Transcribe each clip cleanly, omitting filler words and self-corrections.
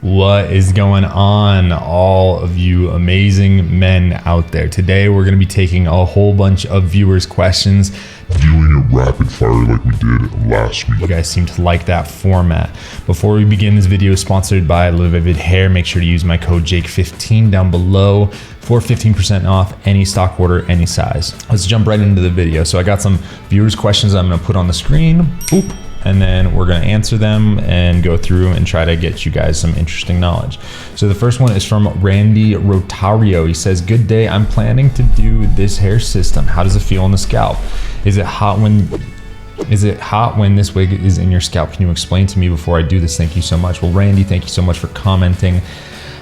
What is going on, all of you amazing men out there? Today we're going to be taking a whole bunch of viewers' questions, doing it rapid fire like we did last week. You guys seem to like that format. Before we begin, this video is sponsored by Live Vivid Hair. Make sure to use my code Jake15 down below for 15% off any stock order, any size. Let's jump right into the video. So I got some viewers' questions I'm going to put on the screen. Boop. And then we're going to answer them and go through and try to get you guys some interesting knowledge. So the first one is from Randy Rotario. He says, good day. I'm planning to do this hair system. How does it feel on the scalp? Is it hot when this wig is in your scalp? Can you explain to me before I do this? Thank you so much. Well, Randy, thank you so much for commenting.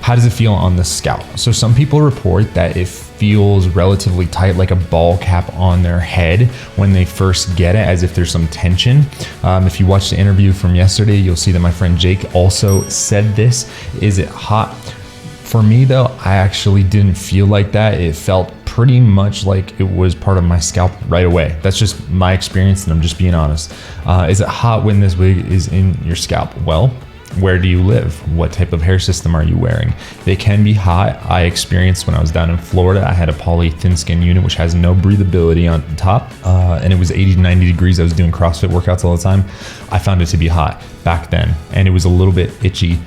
How does it feel on the scalp? So some people report that it feels relatively tight, like a ball cap on their head when they first get it, as if there's some tension. If you watched the interview from yesterday, you'll see that my friend Jake also said this. Is it hot? For me though, I actually didn't feel like that. It felt pretty much like it was part of my scalp right away. That's just my experience, and I'm just being honest. Is it hot when this wig is in your scalp? Well, where do you live? What type of hair system are you wearing? They can be hot. I experienced when I was down in Florida, I had a poly thin skin unit, which has no breathability on the top. And it was 80 to 90 degrees. I was doing CrossFit workouts all the time. I found it to be hot back then, and it was a little bit itchy.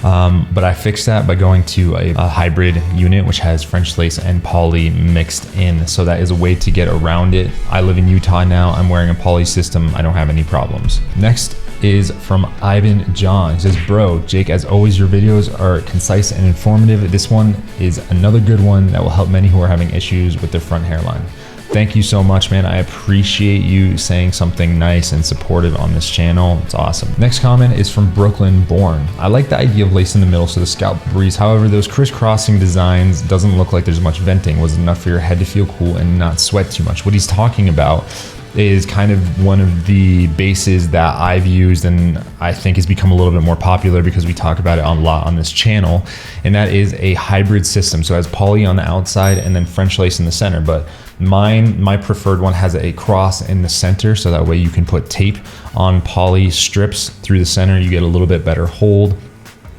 But I fixed that by going to a hybrid unit, which has French lace and poly mixed in. So that is a way to get around it. I live in Utah now. I'm wearing a poly system. I don't have any problems. Next is from Ivan John. He says, bro, Jake, as always, your videos are concise and informative. This one is another good one that will help many who are having issues with their front hairline. Thank you so much, man. I appreciate you saying something nice and supportive on this channel. It's awesome. Next comment is from Brooklyn Born. I like the idea of lace in the middle so the scalp breathes. However, those crisscrossing designs doesn't look like there's much venting. Was it enough for your head to feel cool and not sweat too much? What he's talking about is kind of one of the bases that I've used and I think has become a little bit more popular because we talk about it a lot on this channel, and that is a hybrid system. So it has poly on the outside and then French lace in the center, but my preferred one has a cross in the center, so that way you can put tape on poly strips through the center. You get a little bit better hold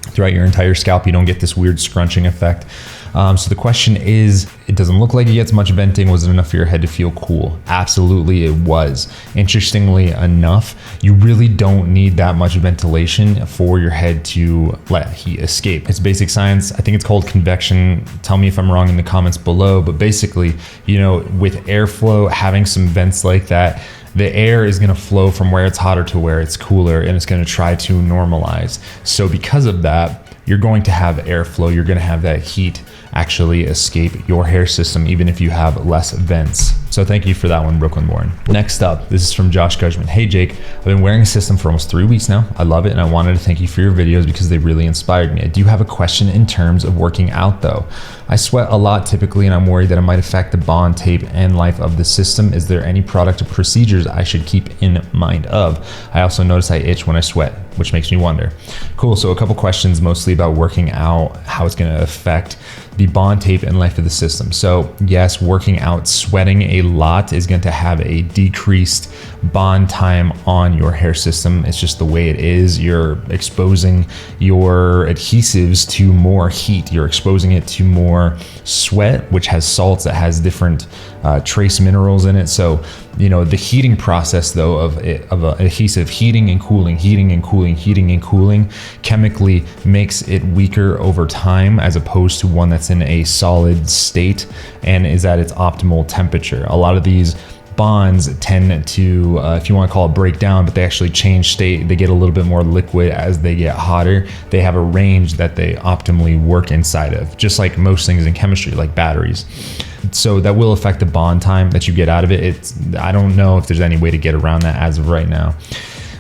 throughout your entire scalp. You don't get this weird scrunching effect. So the question is, it doesn't look like it gets much venting. Was it enough for your head to feel cool? Absolutely, it was. Interestingly enough, you really don't need that much ventilation for your head to let heat escape. It's basic science. I think it's called convection. Tell me if I'm wrong in the comments below, but basically, you know, with airflow, having some vents like that, the air is going to flow from where it's hotter to where it's cooler, and it's going to try to normalize. So because of that, you're going to have airflow. You're going to have that heat actually escape your hair system, even if you have less vents. So thank you for that one, Brooklyn Born. Next up, this is from Josh Gudgman. Hey Jake, I've been wearing a system for almost 3 weeks now. I love it, and I wanted to thank you for your videos because they really inspired me. I do have a question in terms of working out though. I sweat a lot typically, and I'm worried that it might affect the bond, tape, and life of the system. Is there any product or procedures I should keep in mind of? I also notice I itch when I sweat, which makes me wonder. Cool, so a couple questions mostly about working out, how it's gonna affect the bond, tape, and life of the system. So yes, working out, sweating a lot is going to have a decreased bond time on your hair system. It's just the way it is. You're exposing your adhesives to more heat. You're exposing it to more sweat, which has salts, that has different trace minerals in it. So, you know, the heating process though of an adhesive, heating and cooling, heating and cooling, heating and cooling, chemically makes it weaker over time as opposed to one that's in a solid state and is at its optimal temperature. A lot of these bonds tend to, if you want to call it break down, but they actually change state. They get a little bit more liquid as they get hotter. They have a range that they optimally work inside of, just like most things in chemistry, like batteries. So that will affect the bond time that you get out of it. I don't know if there's any way to get around that as of right now.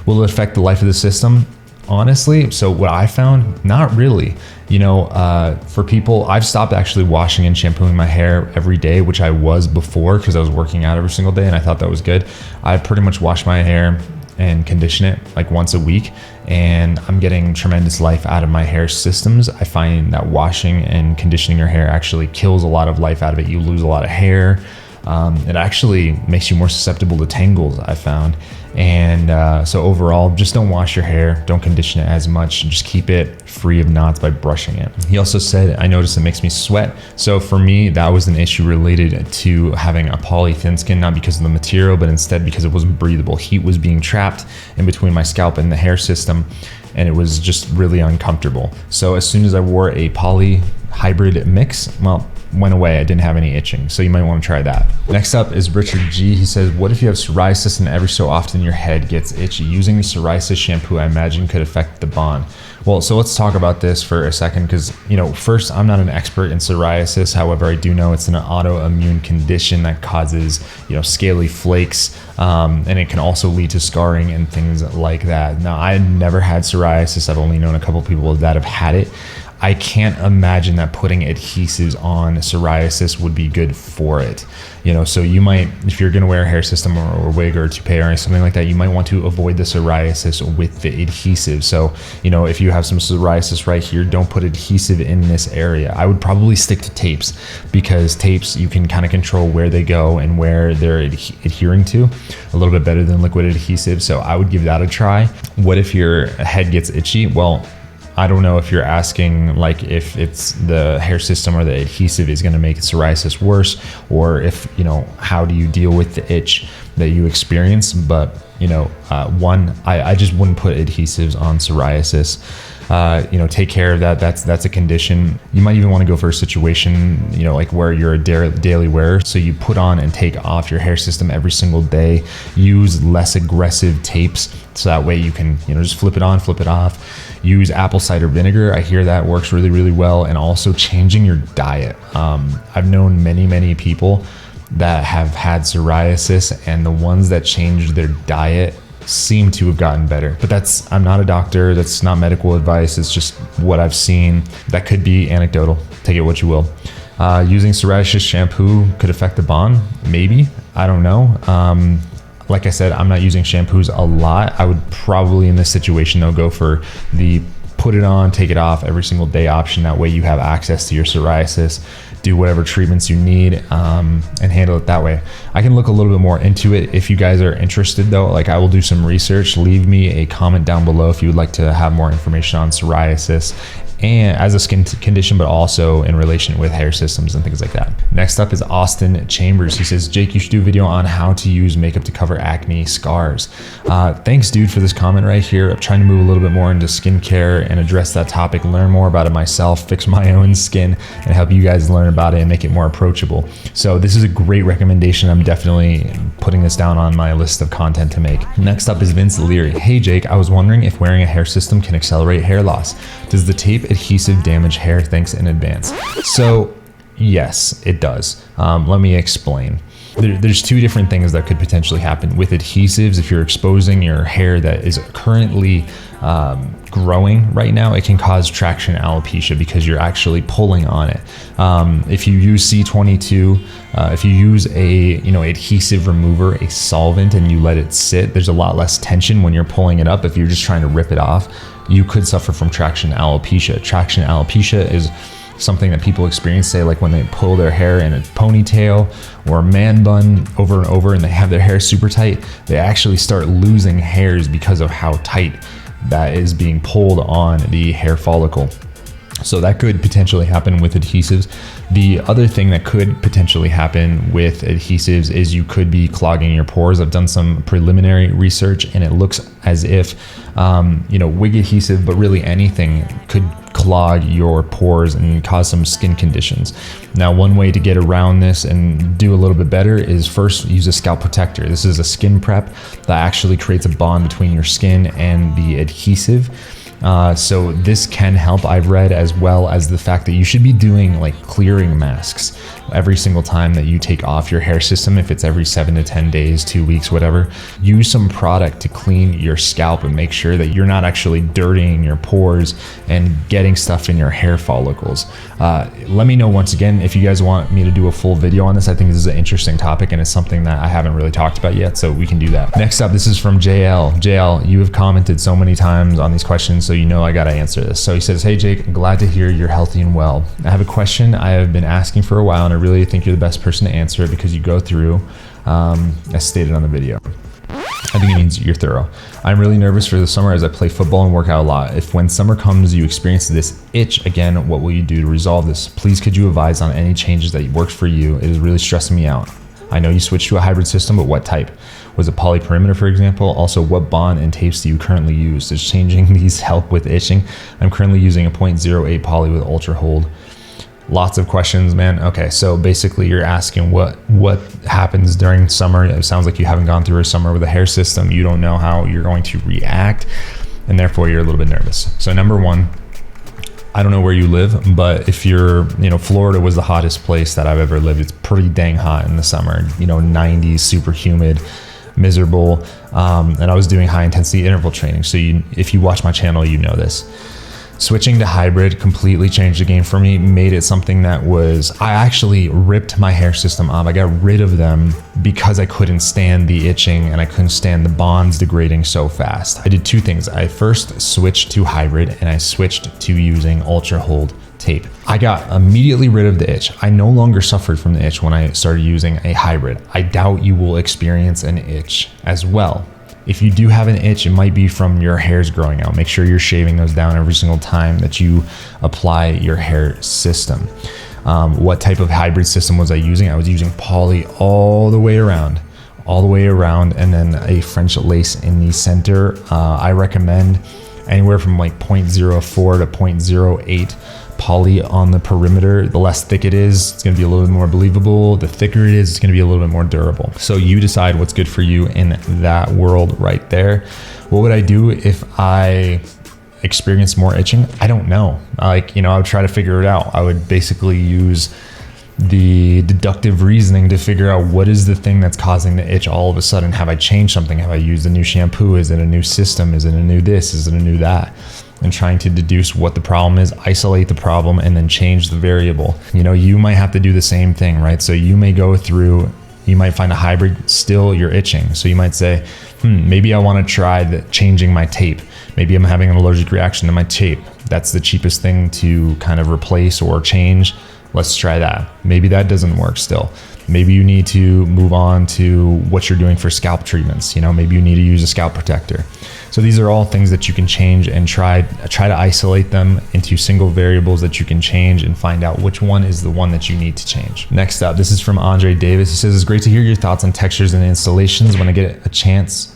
Will it affect the life of the system? Honestly, so what I found, not really. You know, for people, I've stopped actually washing and shampooing my hair every day, which I was before because I was working out every single day and I thought that was good. I pretty much wash my hair and condition it like once a week, and I'm getting tremendous life out of my hair systems. I find that washing and conditioning your hair actually kills a lot of life out of it. You lose a lot of hair. It actually makes you more susceptible to tangles, I found. And so overall, just don't wash your hair, don't condition it as much, just keep it free of knots by brushing it. He also said, I noticed it makes me sweat. So for me, that was an issue related to having a poly thin skin, not because of the material, but instead because it wasn't breathable. Heat was being trapped in between my scalp and the hair system, and it was just really uncomfortable. So as soon as I wore a poly hybrid mix, well, went away. I didn't have any itching. So you might want to try that. Next up is Richard G. He says, what if you have psoriasis and every so often your head gets itchy? Using the psoriasis shampoo, I imagine, could affect the bond. Well, so let's talk about this for a second, because, you know, first, I'm not an expert in psoriasis. However, I do know it's an autoimmune condition that causes, you know, scaly flakes, and it can also lead to scarring and things like that. Now, I never had psoriasis. I've only known a couple people that have had it. I can't imagine that putting adhesives on psoriasis would be good for it. You know, so you might, if you're gonna wear a hair system or a wig or a toupee or something like that, you might want to avoid the psoriasis with the adhesive. So, you know, if you have some psoriasis right here, don't put adhesive in this area. I would probably stick to tapes, because tapes, you can kind of control where they go and where they're adhering to a little bit better than liquid adhesive. So I would give that a try. What if your head gets itchy? Well, I don't know if you're asking like if it's the hair system or the adhesive is going to make psoriasis worse, or if, you know, how do you deal with the itch that you experience. But, you know, I just wouldn't put adhesives on psoriasis. You know, take care of that. That's a condition. You might even want to go for a situation, you know, like where you're a daily wearer. So you put on and take off your hair system every single day. Use less aggressive tapes, so that way you can, you know, just flip it on, flip it off. Use apple cider vinegar. I hear that works really, really well. And also changing your diet. I've known many people that have had psoriasis, and the ones that changed their diet seem to have gotten better. But I'm not a doctor. That's not medical advice. It's just what I've seen. That could be anecdotal. Take it what you will. Using psoriasis shampoo could affect the bond. Maybe. I don't know. Like I said, I'm not using shampoos a lot. I would probably, in this situation though, go for the put it on, take it off every single day option. That way you have access to your psoriasis, do whatever treatments you need, and handle it that way. I can look a little bit more into it if you guys are interested though. Like, I will do some research. Leave me a comment down below if you would like to have more information on psoriasis and as a skin condition, but also in relation with hair systems and things like that. Next up is Austin Chambers. He says, Jake, you should do a video on how to use makeup to cover acne scars. Thanks, dude, for this comment right here. I'm trying to move a little bit more into skincare and address that topic, learn more about it myself, fix my own skin, and help you guys learn about it and make it more approachable. So this is a great recommendation. I'm definitely putting this down on my list of content to make. Next up is Vince Leary. Hey, Jake, I was wondering if wearing a hair system can accelerate hair loss. Does the tape adhesive damage hair? Thanks in advance. So yes, it does. Let me explain. There's two different things that could potentially happen with adhesives. If you're exposing your hair that is currently growing right now, it can cause traction alopecia because you're actually pulling on it. If you use C22, if you use a adhesive remover, a solvent, and you let it sit, there's a lot less tension when you're pulling it up. If you're just trying to rip it off, you could suffer from traction alopecia. Traction alopecia is something that people experience, say like when they pull their hair in a ponytail or a man bun over and over and they have their hair super tight, they actually start losing hairs because of how tight that is being pulled on the hair follicle. So that could potentially happen with adhesives. The other thing that could potentially happen with adhesives is you could be clogging your pores. I've done some preliminary research and it looks as if, wig adhesive, but really anything could clog your pores and cause some skin conditions. Now, one way to get around this and do a little bit better is first use a scalp protector. This is a skin prep that actually creates a bond between your skin and the adhesive. So this can help, I've read, as well as the fact that you should be doing like clearing masks every single time that you take off your hair system. If it's every 7 to 10 days, 2 weeks, whatever, use some product to clean your scalp and make sure that you're not actually dirtying your pores and getting stuff in your hair follicles. Let me know once again if you guys want me to do a full video on this. I think this is an interesting topic and it's something that I haven't really talked about yet, so we can do that. Next up, this is from JL. JL, you have commented so many times on these questions, so you know I gotta answer this. So he says, hey Jake, I'm glad to hear you're healthy and well. I have a question I have been asking for a while and I really think you're the best person to answer it because you go through as stated on the video. I think it means you're thorough. I'm really nervous for the summer as I play football and work out a lot. If when summer comes, you experience this itch again, what will you do to resolve this? Please could you advise on any changes that works for you? It is really stressing me out. I know you switched to a hybrid system, but what type? Was it poly perimeter, for example? Also, what bond and tapes do you currently use? Does changing these help with itching? I'm currently using a 0.08 poly with ultra hold. Lots of questions, man. Okay, so basically you're asking what happens during summer. It sounds like you haven't gone through a summer with a hair system. You don't know how you're going to react, and therefore you're a little bit nervous. So number one, I don't know where you live, but if you're, Florida was the hottest place that I've ever lived. It's pretty dang hot in the summer, 90s, super humid, miserable. And I was doing high intensity interval training. So if you watch my channel, you know this. Switching to hybrid completely changed the game for me, made it something that I actually ripped my hair system off. I got rid of them because I couldn't stand the itching and I couldn't stand the bonds degrading so fast. I did two things. I first switched to hybrid and I switched to using ultra hold tape. I got immediately rid of the itch. I no longer suffered from the itch when I started using a hybrid. I doubt you will experience an itch as well. If you do have an itch, it might be from your hairs growing out. Make sure you're shaving those down every single time that you apply your hair system. What type of hybrid system was I using? I was using poly all the way around, and then a French lace in the center. I recommend anywhere from like 0.04 to 0.08 poly on the perimeter. The less thick it is, it's going to be a little bit more believable. The thicker it is, it's going to be a little bit more durable. So you decide what's good for you in that world right there. What would I do if I experience more itching? I don't know. I would try to figure it out. I would basically use the deductive reasoning to figure out what is the thing that's causing the itch all of a sudden. Have I changed something? Have I used a new shampoo? Is it a new system? Is it a new this? Is it a new that? And trying to deduce what the problem is, isolate the problem, and then change the variable. You might have to do the same thing, right? So you may go through, you might find a hybrid, still you're itching. So you might say, maybe I want to try changing my tape. Maybe I'm having an allergic reaction to my tape. That's the cheapest thing to kind of replace or change. Let's try that. Maybe that doesn't work still. Maybe you need to move on to what you're doing for scalp treatments. Maybe you need to use a scalp protector. So these are all things that you can change and try to isolate them into single variables that you can change and find out which one is the one that you need to change. Next up, this is from Andre Davis. He says, it's great to hear your thoughts on textures and installations. When you get a chance,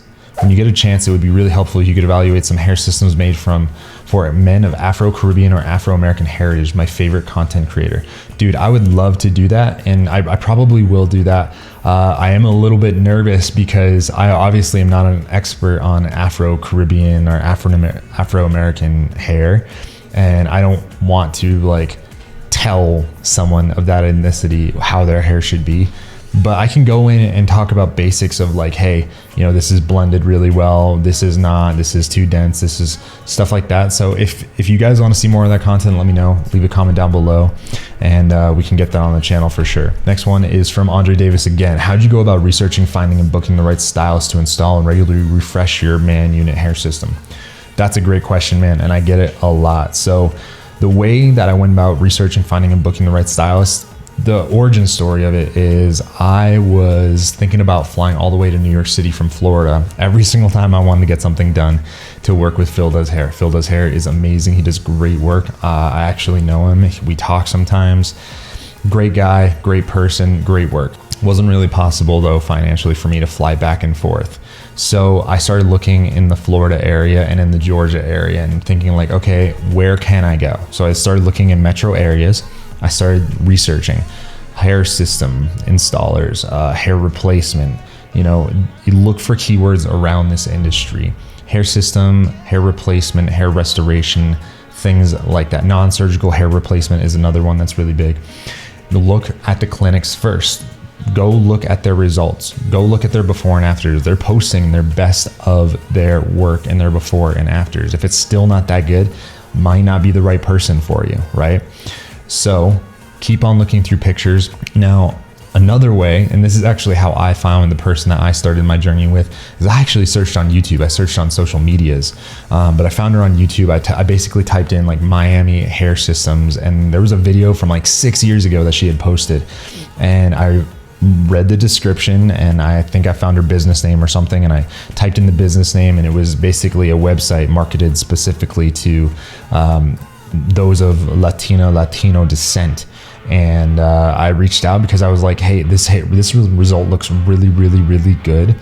it would be really helpful if you could evaluate some hair systems made for men of Afro-Caribbean or Afro-American heritage, my favorite content creator. Dude, I would love to do that, and I probably will do that. I am a little bit nervous because I obviously am not an expert on Afro-Caribbean or Afro-American hair, and I don't want to tell someone of that ethnicity how their hair should be. But I can go in and talk about basics of hey, this is blended really well. This is not, this is too dense. This is stuff like that. So if you guys want to see more of that content, let me know, leave a comment down below and we can get that on the channel for sure. Next one is from Andre Davis again. How'd you go about researching, finding and booking the right stylist to install and regularly refresh your man unit hair system? That's a great question, man. And I get it a lot. So the way that I went about researching, finding and booking the right stylist, the origin story of it is I was thinking about flying all the way to New York City from Florida every single time I wanted to get something done to work with Phil Does Hair. Phil Does Hair is amazing. He does great work. I actually know him. We talk sometimes. Great guy, great person, great work. Wasn't really possible though financially for me to fly back and forth. So I started looking in the Florida area and in the Georgia area and thinking okay, where can I go? So I started looking in metro areas. I started researching hair system installers, hair replacement. You look for keywords around this industry: hair system, hair replacement, hair restoration, things like that. Non-surgical hair replacement is another one that's really big. Look at the clinics first. Go look at their results. Go look at their before and afters. They're posting their best of their work and their before and afters. If it's still not that good, might not be the right person for you, right? So keep on looking through pictures. Now, another way, and this is actually how I found the person that I started my journey with, is I actually searched on YouTube. I searched on social medias, but I found her on YouTube. I basically typed in Miami hair systems, and there was a video from 6 years ago that she had posted, and I read the description, and I think I found her business name or something, and I typed in the business name, and it was basically a website marketed specifically to those of Latino descent. And I reached out because I was like, hey, this result looks really, really, really good.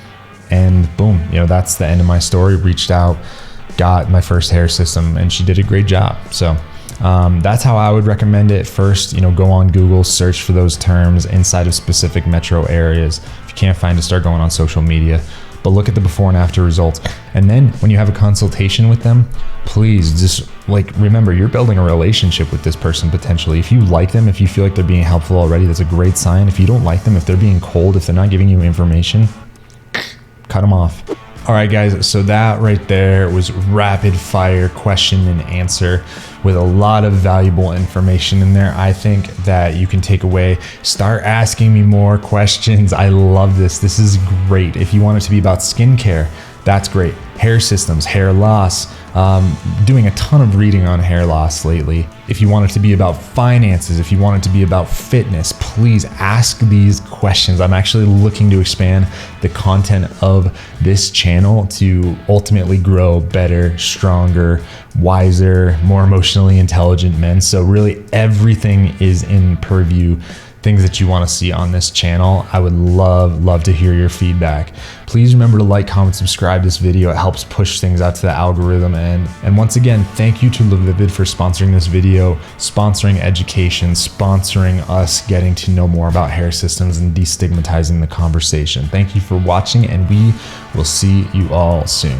And boom, that's the end of my story. Reached out, got my first hair system, and she did a great job. So that's how I would recommend it. First, go on Google, search for those terms inside of specific metro areas. If you can't find it, start going on social media. But look at the before and after results. And then when you have a consultation with them, please just remember, you're building a relationship with this person potentially. If you like them, if you feel like they're being helpful already, that's a great sign. If you don't like them, if they're being cold, if they're not giving you information, cut them off. All right, guys, so that right there was rapid fire question and answer with a lot of valuable information in there. I think that you can take away, start asking me more questions. I love this. This is great. If you want it to be about skincare, that's great. Hair systems, hair loss, doing a ton of reading on hair loss lately. If you want it to be about finances, if you want it to be about fitness, please ask these questions. I'm actually looking to expand the content of this channel to ultimately grow better, stronger, wiser, more emotionally intelligent men. So really everything is in purview. Things that you want to see on this channel. I would love to hear your feedback. Please remember to like, comment, subscribe this video. It helps push things out to the algorithm. And once again, thank you to Livid for sponsoring this video, sponsoring education, sponsoring us getting to know more about hair systems and destigmatizing the conversation. Thank you for watching, and we will see you all soon.